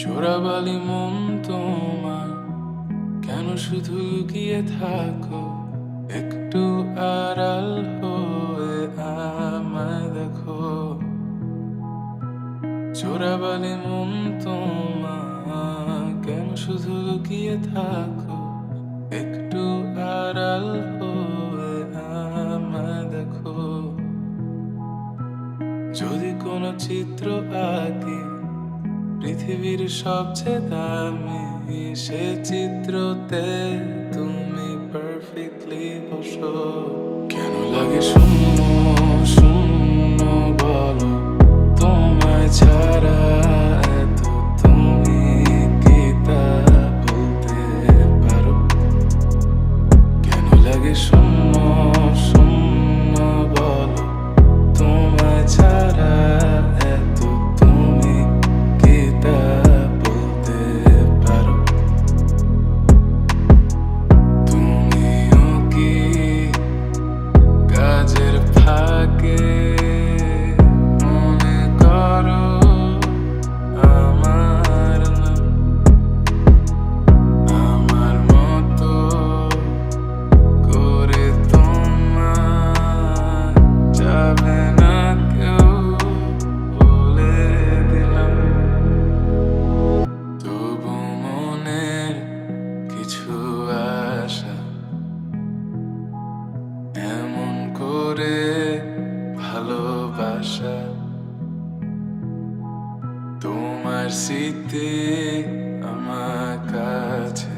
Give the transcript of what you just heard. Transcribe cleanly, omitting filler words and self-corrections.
চোরাবালি মন তোমার কেন শুধু লুকিয়ে থাকো? একটু আড়াল হয়ে আমায় দেখো। চোরাবালি মন তোমার কেন শুধু লুকিয়ে থাকো? একটু আড়াল হয়ে আমায় দেখো। যদি কোনো চিত্র আঁকি পৃথিবীর সবচেয়ে দামি, সে চিত্রতে তুমি পারফেক্টলি বসো। কেন লাগে শূন্য শূন্য বলো? তোমায় ছাড়া এত তুমি কি তা বলতে পারো? কেন লাগে শূন্য শূন্য বলো? তোমায় ছাড়া এত তুমি কি তা বলতে পারো? তুমিও কি কাজের ফাঁকে মনে করো আমার নাম? আমার মতো করে তোমার যাবে না কেউ, বলে দিলাম। তবু মনের কিছু আশা এমন করে ভালোবাসা, তোমার স্মৃতি আমার কাছে